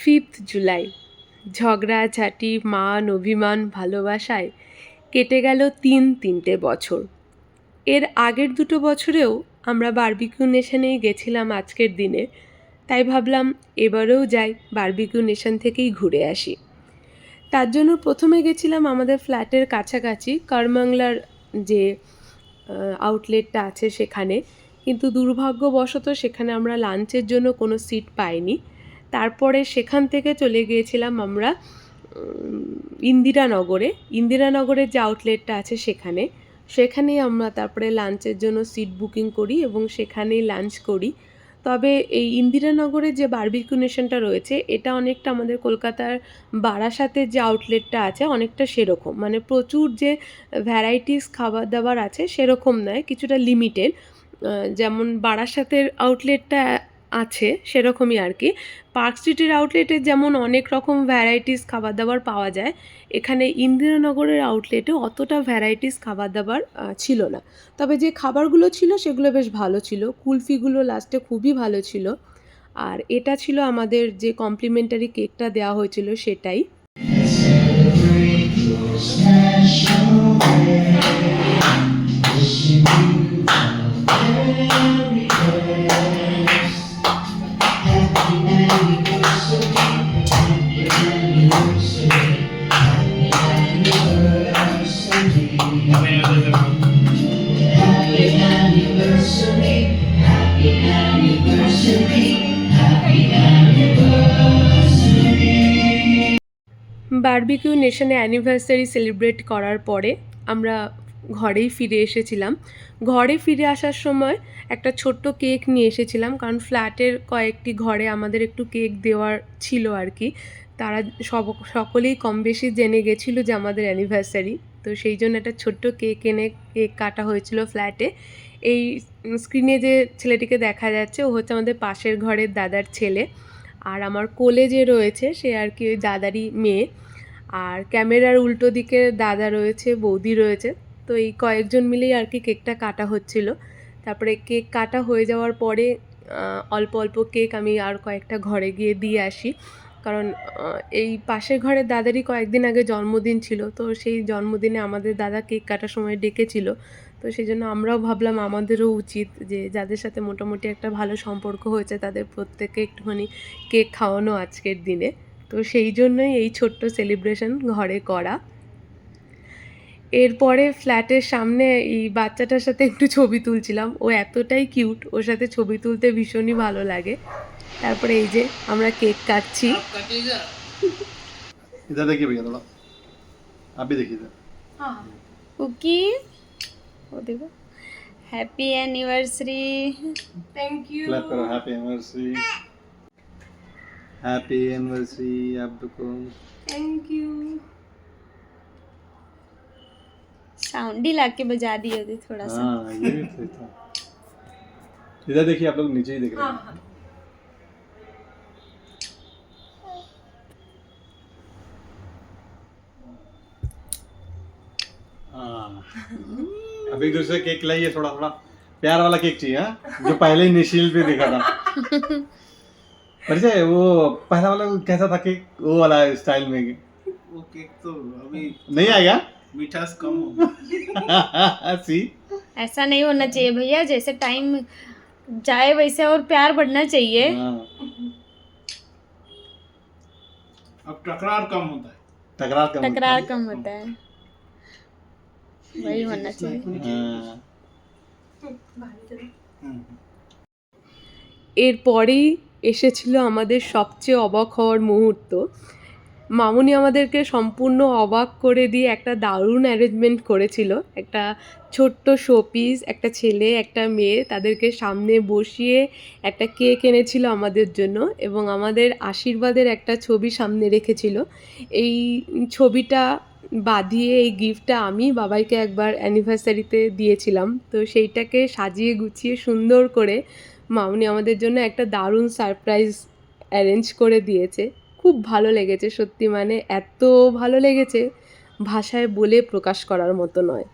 5th July ঝগড়াঝাটি মান অভিমান ভালোবাসায় কেটে গেল তিনটে বছর। এর আগের 2 বছরেও আমরা বারবিকিউ নেশনেই গেছিলাম আজকের দিনে, তাই ভাবলাম এবারেও যাই, বারবিকিউ নেশন থেকেই ঘুরে আসি। তার জন্য প্রথমে গেছিলাম আমাদের ফ্ল্যাটের কাছাকাছি করমঙ্গলার যে আউটলেটটা আছে সেখানে, কিন্তু দুর্ভাগ্যবশত সেখানে আমরা লাঞ্চের জন্য কোনো সিট পাইনি। তারপরে সেখান থেকে চলে গিয়েছিলাম আমরা ইন্দিরানগরের যে আউটলেটটা আছে সেখানেই আমরা তারপরে লাঞ্চের জন্য সিট বুকিং করি এবং সেখানেই লাঞ্চ করি। তবে এই ইন্দিরানগরের যে বারবিকিউ নেশনটা রয়েছে এটা অনেকটা আমাদের কলকাতার বারাসাতের যে আউটলেটটা আছে অনেকটা সেরকম, মানে প্রচুর যে ভ্যারাইটিস খাবার দাবার আছে সেরকম নয়, কিছুটা লিমিটেড। যেমন বারাসাতের আউটলেটটা আছে সেরকমই আর কি। পার্ক স্ট্রিটের আউটলেটে যেমন অনেক রকম ভ্যারাইটিস খাবার দাবার পাওয়া যায়, এখানে ইন্দিরানগরের আউটলেটে অতটা ভ্যারাইটিস খাবার দাবার ছিল না। তবে যে খাবারগুলো ছিল সেগুলো বেশ ভালো ছিল, কুলফিগুলো লাস্টে খুবই ভালো ছিল। আর এটা ছিল আমাদের যে কমপ্লিমেন্টারি কেকটা দেওয়া হয়েছিল সেটাই। বারবিকিউ নেশনে অ্যানিভার্সারি সেলিব্রেট করার পরে আমরা ঘরেই ফিরে এসেছিলাম। ঘরে ফিরে আসার সময় একটা ছোট্ট কেক নিয়ে এসেছিলাম, কারণ ফ্ল্যাটের কয়েকটি ঘরে আমাদের একটু কেক দেওয়ার ছিল আর কি। তারা সকলেই কম বেশি জেনে গেছিলো যে আমাদের অ্যানিভার্সারি, তো সেই জন্য একটা ছোট্ট কেক এনে কেক কাটা হয়েছিল ফ্ল্যাটে। এই স্ক্রিনে যে ছেলেটিকে দেখা যাচ্ছে ও হচ্ছে আমাদের পাশের ঘরের দাদার ছেলে, আর আমার কোলে যে রয়েছে সে আর কি ওই দাদারই মেয়ে। আর ক্যামেরার উল্টো দিকে দাদা রয়েছে, বৌদি রয়েছে, তো এই কয়েকজন মিলেই আর কি কেকটা কাটা হচ্ছিল। তারপরে কেক কাটা হয়ে যাওয়ার পরে অল্প অল্প কেক আমি আর কয়েকটা ঘরে গিয়ে দিয়ে আসি, কারণ এই পাশের ঘরের দাদারই কয়েকদিন আগে জন্মদিন ছিল, তো সেই জন্মদিনে আমাদের দাদা কেক কাটার সময় ডেকেছিল। তো সেই জন্য আমরাও ভাবলাম আমাদেরও উচিত যে যাদের সাথে মোটামুটি একটা ভালো সম্পর্ক হয়েছে তাদের প্রত্যেককে একটুখানি কেক খাওয়ানো আজকের দিনে। তো সেই জন্যই এই ছোট্ট সেলিব্রেশন ঘরে করা। এরপরে ফ্ল্যাটের সামনে এই বাচ্চাটার সাথে একটু ছবি তুলছিলাম, ও এতটাই কিউট, ওর সাথে ছবি তুলতে ভীষণই ভালো লাগে। তারপরে এই যে আমরা কেক কাটছি। इधर देखिए भैया थोड़ा, आप भी देखिए इधर। हाँ कुकी वो देखो, happy anniversary. Thank you. Clap करो, हैप्पी एनिवर्सरी, हैप्पी एनिवर्सरी आपको। Thank you. साउंड ही ला के बजा दिए होते थोड़ा सा। हाँ ये भी सही था। इधर देखिए, आप लोग नीचे ही देख रहे हैं। हाँ अब एक दूसरे केक लाइए, थोड़ा थोड़ा प्यार वाला केक चाहिए, हाँ? जो पहले ही निशील पे देखा था। परिचय वो पहला वाला कैसा था केक, वो वाला स्टाइल में वो केक तो अभी नहीं आएगा। मिठास कम हो। सी ऐसा नहीं होना चाहिए भैया, जैसे टाइम जाए वैसे और प्यार बढ़ना चाहिए। हाँ, अब टकरार कम होता है। टकरार कम होता है, वही होना चाहिए। हाँ। এরপরেই এসেছিল আমাদের সবচেয়ে অবাক হওয়ার মুহূর্ত। মামুনি আমাদেরকে সম্পূর্ণ অবাক করে দিয়ে একটা দারুণ অ্যারেঞ্জমেন্ট করেছিল। একটা ছোট্ট শোপিস, একটা ছেলে একটা মেয়ে, তাদেরকে সামনে বসিয়ে একটা কেক এনেছিল আমাদের জন্য এবং আমাদের আশীর্বাদের একটা ছবি সামনে রেখেছিল। এই ছবিটা বাঁধিয়ে এই গিফটটা আমি বাবাইকে একবার অ্যানিভার্সারিতে দিয়েছিলাম, তো সেইটাকে সাজিয়ে গুছিয়ে সুন্দর করে মামুনি আমাদের জন্য একটা দারুণ সারপ্রাইজ অ্যারেঞ্জ করে দিয়েছে। খুব ভালো লেগেছে সত্যি, মানে এত ভালো লেগেছে ভাষায় বলে প্রকাশ করার মতো নয়।